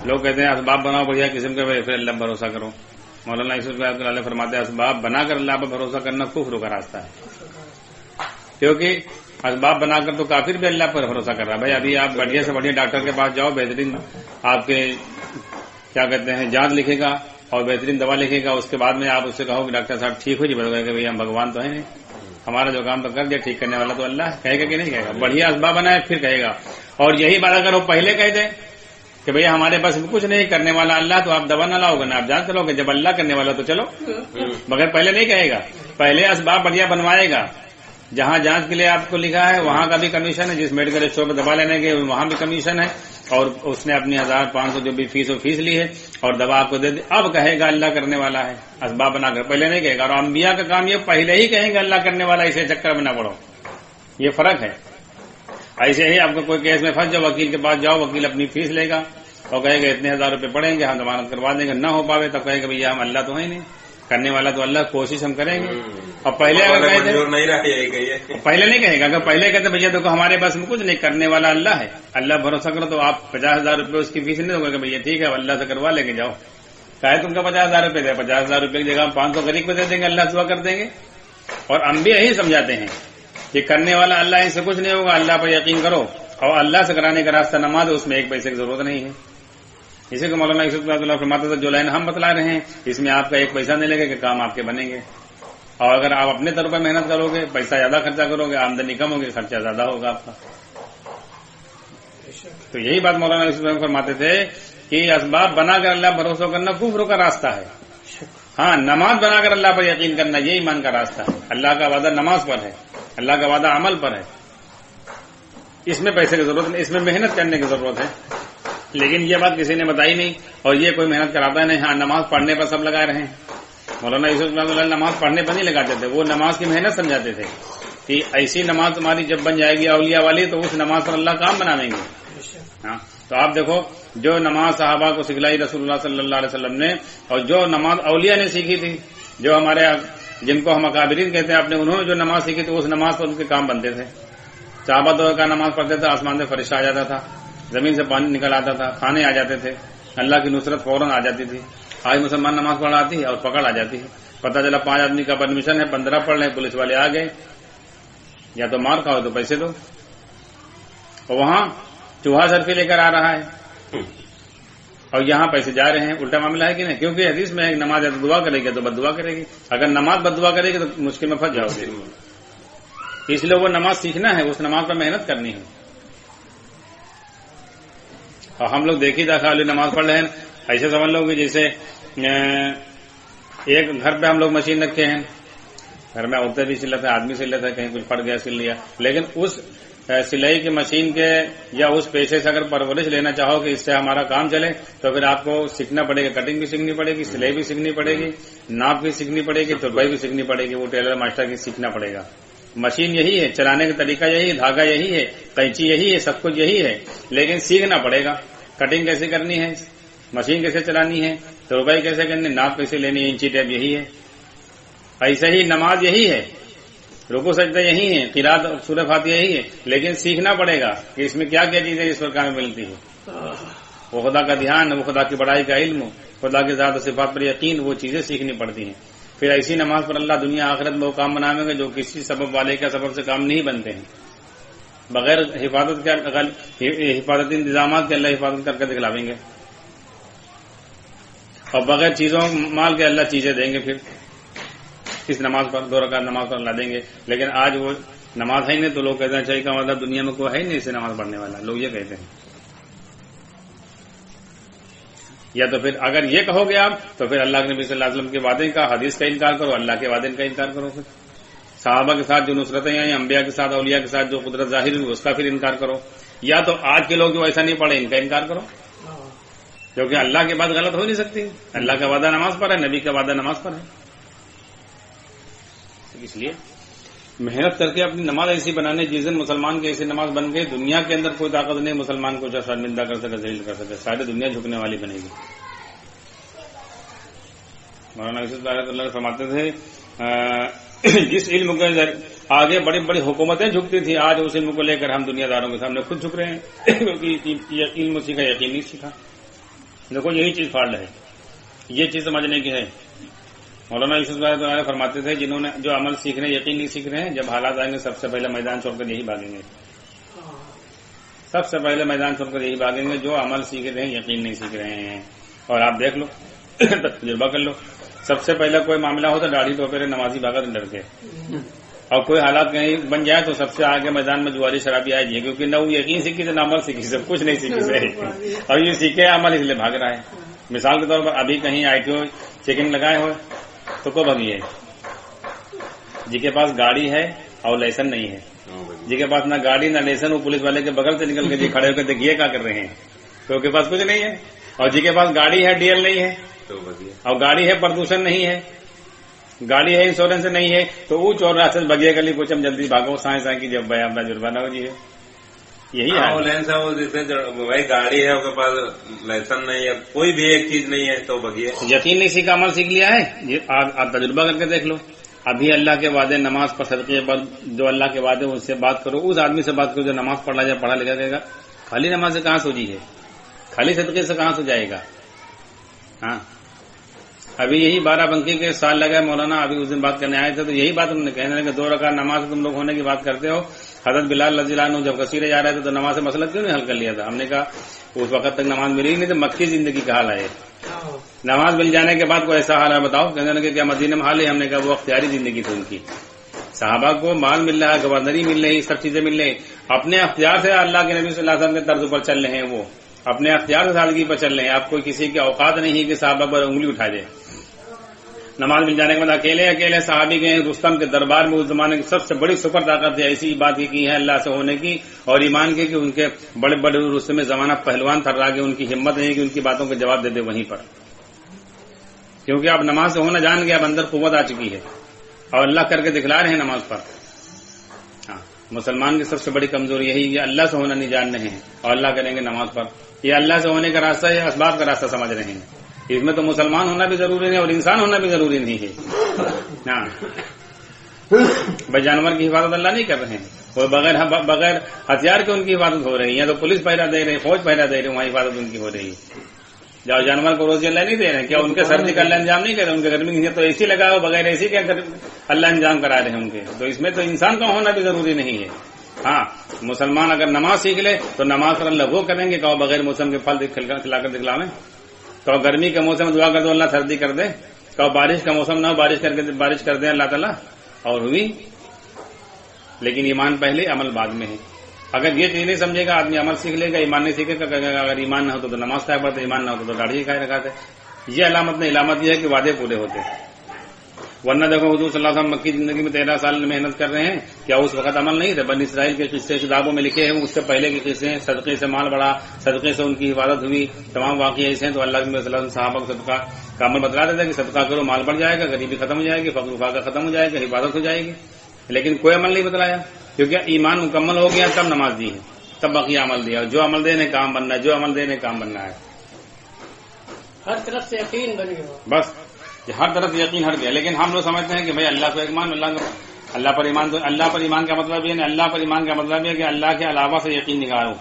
لوگ کہتے ہیں اسباب بناؤ بڑھیا قسم کے، پھر اللہ بھروسہ کرو. مولانا یوسف اللہ فرماتے ہیں اسباب بنا کر اللہ پر بھروسہ کرنا کفر کا راستہ ہے، کیونکہ اسباب بنا کر تو کافر بھی اللہ پر بھروسہ کر رہا ہے. بھائی ابھی آپ بڑھیا سے بڑھیا ڈاکٹر کے پاس جاؤ، بہترین آپ کے کیا کہتے ہیں جانچ لکھے گا اور بہترین دوا لکھے گا، اس کے بعد میں آپ اس سے کہو کہ ڈاکٹر صاحب ٹھیک ہو جی، بتائے کہ بھائی ہم بھگوان تو ہیں نہیں، ہمارا جو کام تو کر دیا، ٹھیک کرنے والا تو اللہ ہے. کہے گا کہ نہیں کہے گا؟ بڑھیا اسباب بنائے پھر کہے گا. اور یہی بات اگر وہ پہلے کہہ دیں کہ بھئی ہمارے پاس کچھ نہیں، کرنے والا اللہ، تو آپ دوا نہ لاؤ گے نہ آپ جانچ کرو گے. جب اللہ کرنے والا تو چلو، مگر پہلے نہیں کہے گا. پہلے اسباب بڑھیا بنوائے گا. جہاں جانچ کے لیے آپ کو لکھا ہے وہاں کا بھی کمیشن ہے، جس میڈیکل اسٹور پہ دوا لینے کے وہاں بھی کمیشن ہے، اور اس نے اپنی 1500 جو بھی فیس ہو فیس لی ہے اور دوا آپ کو دے دی. اب کہے گا اللہ کرنے والا ہے اسباب بنا کر، پہلے نہیں کہے گا. اور انبیاء کا کام یہ پہلے ہی کہیں گے اللہ کرنے والا، اسے چکر میں نہ پڑو. یہ فرق ہے. ایسے ہی آپ کو کوئی کیس میں پھنس جاؤ، وکیل کے پاس جاؤ، وکیل اپنی فیس لے گا اور کہے گا اتنے 1000 روپے پڑیں گے، ہم ضمانت کروا دیں گے. نہ ہو پاوے تب کہے گا بھیا ہم اللہ تو ہے نہیں، کرنے والا تو اللہ، کوشش ہم کریں گے. اور پہلے اگر پہلے نہیں کہے گا. اگر پہلے کہتے بھیا دیکھو ہمارے پاس میں کچھ نہیں، کرنے والا اللہ ہے، اللہ بھروسہ کرو، تو آپ 50,000 روپے اس کی فیس نہیں دو گے کہ بھیا ٹھیک ہے اللہ سے کروا لے کے جاؤ. چاہے تم کا 50,000 روپے دے، 50,000 روپے کی جگہ ہم 500 غریب کو دے دیں گے، اللہ دعا کر دیں گے. اور انبیاء یہی سمجھاتے ہیں کہ کرنے والا اللہ، ان سے کچھ نہیں ہوگا، اللہ پر یقین کرو. اور اللہ سے کرانے کا راستہ نماز، اس میں ایک پیسے کی ضرورت نہیں ہے. اسی کو مولانا یوسف اللہ فرماتے تھے جو لائن ہم بتلا رہے ہیں اس میں آپ کا ایک پیسہ نہیں لگے کہ کام آپ کے بنیں گے. اور اگر آپ اپنے طور پر محنت کرو گے، پیسہ زیادہ خرچہ کرو گے، آمدنی کم ہوگی، خرچہ زیادہ ہوگا آپ کا. تو یہی بات مولانا یوسف فرماتے تھے کہ اسباب بنا کر اللہ بھروسہ کرنا کفر کا راستہ ہے. ہاں نماز بنا کر اللہ پر یقین کرنا یہ ایمان کا راستہ ہے. اللہ کا وعدہ نماز پر ہے، اللہ کا وعدہ عمل پر ہے. اس میں پیسے کی ضرورت نہیں، اس میں محنت کرنے کی ضرورت ہے. لیکن یہ بات کسی نے بتائی نہیں، اور یہ کوئی محنت کراتا ہے نہیں. ہاں نماز پڑھنے پر سب لگائے رہے ہیں. مولانا یوسف اللہ نماز پڑھنے پر نہیں لگاتے تھے، وہ نماز کی محنت سمجھاتے تھے کہ ایسی نماز تمہاری جب بن جائے گی اولیاء والی تو اس نماز پر اللہ کام بناویں گے. ہاں تو آپ دیکھو جو نماز صحابہ کو سکھلائی رسول اللہ صلی اللہ علیہ وسلم نے، اور جو نماز اولیاء نے سیکھی تھی، جو ہمارے جن کو ہم اکابرین کہتے ہیں اپنے، انہوں نے جو نماز سیکھی تھی اس نماز پر ان کے کام بنتے تھے. صحابہ تو کا نماز پڑھتے تھے، آسمان سے فرشتہ آ جاتا تھا، زمین سے پانی نکل آتا تھا، کھانے آ جاتے تھے، اللہ کی نصرت فوراً آ جاتی تھی. آج مسلمان نماز پڑھ آتی ہے اور پکڑ آ جاتی ہے. پتہ چلا 5 آدمی کا پرمیشن ہے، 15 پڑھ لیں، پولیس والے آ گئے، یا تو مار کھاؤ تو پیسے دو. اور وہاں چوہا سرفی لے کر آ رہا ہے اور یہاں پیسے جا رہے ہیں. الٹا معاملہ ہے کہ نہیں؟ کیونکہ حدیث میں نماز دعا کرے گی تو بد دعا کرے گی. اگر نماز بد دعا کرے گی تو مشکل میں پھنس جاؤ گے. اس لیے وہ نماز سیکھنا ہے، اس نماز پر محنت کرنی ہے. اور ہم لوگ دیکھی تھا خالی نماز پڑھ رہے ہیں، ایسے سمجھ لو کہ جیسے ایک گھر پہ ہم لوگ مشین رکھے ہیں، گھر میں عورتیں بھی سل لیتے ہیں، آدمی سل لیتا ہے، کہیں کچھ پڑ گیا سل لیا. لیکن اس سلائی کی مشین کے یا اس پیشے سے اگر پرورش لینا چاہو کہ اس سے ہمارا کام چلے تو پھر آپ کو سیکھنا پڑے گا. کٹنگ بھی سیکھنی پڑے گی، سلائی بھی سیکھنی پڑے گی، ناپ بھی سیکھنی پڑے گی، ترپائی بھی سیکھنی پڑے گی. وہ ٹیلر ماسٹر کی سیکھنا پڑے گا. مشین یہی ہے، چلانے کا طریقہ یہی ہے، دھاگا یہی ہے، قینچی یہی ہے، سب کچھ یہی ہے، لیکن سیکھنا پڑے گا. کٹنگ کیسے کرنی ہے، مشین کیسے چلانی ہے، ترپائی کیسے کرنی ہے، ناپ کیسے لینی ہے، انچی ٹیپ یہی ہے. ایسے ہی نماز یہی ہے، رکوع سجدہ یہی ہے، قرات سورہ فاتحہ یہی ہے، لیکن سیکھنا پڑے گا کہ اس میں کیا کیا چیزیں اس پر کام ملتی ہے. وہ خدا کا دھیان، وہ خدا کی بڑائی کا علم، خدا کی ذات و صفات پر یقین، وہ چیزیں سیکھنی پڑتی ہیں. پھر ایسی نماز پر اللہ دنیا آخرت میں وہ کام بناویں گے جو کسی سبب والے کا سبب سے کام نہیں بنتے ہیں. بغیر حفاظت کے، حفاظتی انتظامات کے اللہ حفاظت کر کے دکھلاویں گے، اور بغیر چیزوں مال کے اللہ چیزیں دیں گے. پھر اس نماز پر 2 رکعت نماز پر اللہ دیں گے. لیکن آج وہ نماز ہے ہی نہیں تو لوگ کہتے ہیں چاہیے کا مطلب دنیا میں کوئی ہے ہی نہیں اسے نماز پڑھنے والا. لوگ یہ کہتے ہیں. یا تو پھر اگر یہ کہو گے آپ تو پھر اللہ کے نبی صلی اللہ علیہ وسلم کے وعدے کا، حدیث کا انکار کرو، اللہ کے وعدے کا انکار کرو. پھر صحابہ کے ساتھ جو نصرتیں آئیں، انبیاء کے ساتھ، اولیاء کے ساتھ جو قدرت ظاہر ہوئی اس کا پھر انکار کرو. یا تو آج کے لوگ جو ایسا نہیں پڑھے ان کا انکار کرو، کیونکہ اللہ کے بعد غلط ہو نہیں سکتی. اللہ کا وعدہ نماز پر ہے، نبی کا وعدہ نماز پر ہے. اس لیے محنت کر کے اپنی نماز ایسی بنانے، جس دن مسلمان کی ایسی نماز بن گئی دنیا کے اندر کوئی طاقت نہیں مسلمان کو جو شرمندہ کر سکے، ذلیل کر سکے. ساری دنیا جھکنے والی بنے گی. مولانا یوسف اللہ فرماتے تھے جس علم کے آگے بڑی بڑی حکومتیں جھکتی تھیں، آج اس علم کو لے کر ہم دنیا داروں کے سامنے خود جھک رہے ہیں، کیونکہ علم سیکھا، یقین نہیں سیکھا. دیکھو یہی چیز فالٹ ہے، یہ چیز سمجھنے کی ہے۔ مولانا یوسف صاحب فرماتے تھے جنہوں نے جو عمل سیکھ رہے ہیں یقین نہیں سیکھ رہے ہیں، جب حالات آئیں گے سب سے پہلے میدان چھوڑ کر یہی بھاگیں گے، سب سے پہلے میدان چھوڑ کر یہی بھاگیں گے جو عمل سیکھ رہے ہیں یقین نہیں سیکھ رہے ہیں۔ اور آپ دیکھ لو تجربہ کر لو، سب سے پہلے کوئی معاملہ ہوتا داڑھی ٹوپے نمازی بھاگا ڈر کے، اور کوئی حالات کہیں بن جائے تو سب سے آگے میدان میں جواری شرابی آئے جی، کیونکہ نہ وہ یقین سیکھی تو نہ عمل سیکھی، سب کچھ نہیں سیکھی سے، اور یہ سیکھے عمل اس لیے بھاگ رہا ہے۔ مثال کے طور پر ابھی کہیں آئی ٹی چیکنگ لگائے ہوئے تو کو بھگی ہے جی کے پاس گاڑی ہے اور لائسنس نہیں ہے، جی کے پاس نہ گاڑی نہ لائسنس، وہ پولیس والے کے بغل سے نکل کے جی کھڑے ہو کے دیکھیے کیا کر رہے ہیں، تو کے پاس کچھ نہیں ہے، اور جی کے پاس گاڑی ہے ڈی ایل نہیں ہے، اور گاڑی ہے پردوشن نہیں ہے، گاڑی ہے انشورنس نہیں ہے، تو وہ چور راستے سے بگیے گلی کچھ ہم جلدی بھاگو سائیں سائیں کی جب بھائی اپنا جرمانہ ہو جی ہے، یہی ہے۔ بھائی گاڑی ہے اس کے پاس لائسنس نہیں ہے، کوئی بھی ایک چیز نہیں ہے تو بگیے، یقین نہیں سیکھا عمل سیکھ لیا ہے۔ آپ تجربہ کر کے دیکھ لو، ابھی اللہ کے وعدے نماز پر صدقے پر جو اللہ کے وعدے اس سے بات کرو، اس آدمی سے بات کرو جو نماز پڑھا جائے پڑھا لکھا گا، خالی نماز سے کہاں سوجی ہے، خالی صدقے سے کہاں سو جائے گا۔ ہاں ابھی یہی 12 بنکی کے سال لگا مولانا، ابھی اس دن بات کرنے آئے تھے تو یہی بات انہوں نے کہنے لگے 2 رکعت نماز تم لوگ ہونے کی بات کرتے ہو، حضرت بلال رضی اللہ عنہ جب کثیرے جا رہے تھے تو نماز سے مسئلہ کیوں نہیں حل کر لیا تھا؟ ہم نے کہا اس وقت تک نماز ملی نہیں تو مکی زندگی کا حال ہے، نماز مل جانے کے بعد کوئی ایسا حال ہے بتاؤ؟ کہنے لگے کیا مدینہ میں حال ہے؟ ہم نے کہا وہ اختیاری زندگی تھی ان کی، صحابہ کو مال مل رہا ہے، گورنری مل رہی، سب چیزیں مل رہی، اپنے اختیار سے اللہ کے نبی صلی اللہ علیہ وسلم کے طرز پر چل رہے ہیں، وہ اپنے اختیار سے سادگی پر چل رہے ہیں، آپ کوئی کسی کی اوقات نہیں ہے کہ صحابہ پر انگلی اٹھا دے۔ نماز مل جانے کے بعد اکیلے صحابی گئے رستم کے دربار میں، اس زمانے کی سب سے بڑی سپر طاقت ہے، ایسی بات کی ہے اللہ سے ہونے کی اور ایمان کی کہ ان کے بڑے بڑے رستم میں زمانہ پہلوان تھرا کے ان کی ہمت نہیں کہ ان کی باتوں کے جواب دے دے وہیں پر، کیونکہ اب نماز سے ہونا جان گیا، اب اندر قوت آ چکی ہے اور اللہ کر کے دکھلا رہے ہیں نماز پر۔ ہاں مسلمان کی سب سے بڑی کمزوری یہی ہے، اللہ سے ہونا نہیں جان رہے ہیں اور اللہ کریں گے نماز پر، یہ اللہ سے ہونے کا راستہ ہے، اسباب کا راستہ سمجھ رہے ہیں، اس میں تو مسلمان ہونا بھی ضروری نہیں اور انسان ہونا بھی ضروری نہیں ہے۔ ہاں بھائی جانور کی حفاظت اللہ نہیں کر رہے ہیں، وہ بغیر ہتھیار کے ان کی حفاظت ہو رہی ہے، تو پولیس پہرا دے رہے، فوج پہرا دے رہے، وہاں حفاظت ان کی ہو رہی ہے۔ جاؤ جانور کو روزی اللہ نہیں دے رہے ہیں، کیا ان کے سردی کا اللہ انجام نہیں کر رہے؟ ان کے گرمی کی تو اے سی لگا ہو، بغیر اے سی کے اللہ انجام کرا رہے ہیں ان کے، تو اس میں تو انسان کا ہونا بھی ضروری نہیں ہے۔ ہاں مسلمان اگر نماز سیکھ لے تو نماز پر اللہ وہ کریں گے کہ بغیر موسم کے پھل کھلا کر دکھلاویں، تو گرمی کے موسم میں دعا کر دو اللہ سردی کر دے، کہ بارش کا موسم نہ ہو بارش کر دے اللہ تعالیٰ، اور ہوئی، لیکن ایمان پہلے عمل بعد میں ہے۔ اگر یہ چیز نہیں سمجھے گا آدمی عمل سیکھ لے گا، ایمان نہیں سیکھے گا، اگر ایمان نہ ہو تو نماز کا پڑھتے، ایمان نہ ہو تو داڑھی کھائے رکھاتے، یہ علامت نہیں، علامت یہ ہے کہ وعدے پورے ہوتے ہیں۔ ورنہ دیکھو حضور صلی اللہ علیہ وسلم مکی زندگی میں 13 سال محنت کر رہے ہیں، کیا اس وقت عمل نہیں تھے؟ بنی اسرائیل کے قصے کتابوں میں لکھے ہیں، اس سے پہلے کے قصے، صدقے سے مال بڑھا، صدقے سے ان کی حفاظت ہوئی، تمام واقعے ایسے ہیں۔ تو اللہ کے نبی صلی اللہ علیہ وسلم صحابہ کو صدقہ کا عمل بتلا دیتے کہ صدقہ کرو مال بڑھ جائے گا، غریبی ختم ہو جائے گی، فقر فاقہ ختم ہو جائے گا، حفاظت ہو جائے گی، لیکن کوئی عمل نہیں بتلایا، کیونکہ ایمان مکمل ہو گیا تب نماز دی ہے، تب باقی عمل دیا، جو عمل دینے کام بننا ہے، جو عمل دینے کام بننا ہے، ہر طرف سے یقین بن گیا، بس ہر طرف یقین ہٹ گیا۔ لیکن ہم لوگ سمجھتے ہیں کہ بھائی اللہ کو ایمان، اللہ پر ایمان، تو اللہ پر ایمان کا مطلب یہ نہیں، اللہ پر ایمان کا مطلب یہ کہ اللہ کے علاوہ سے یقین نکالو،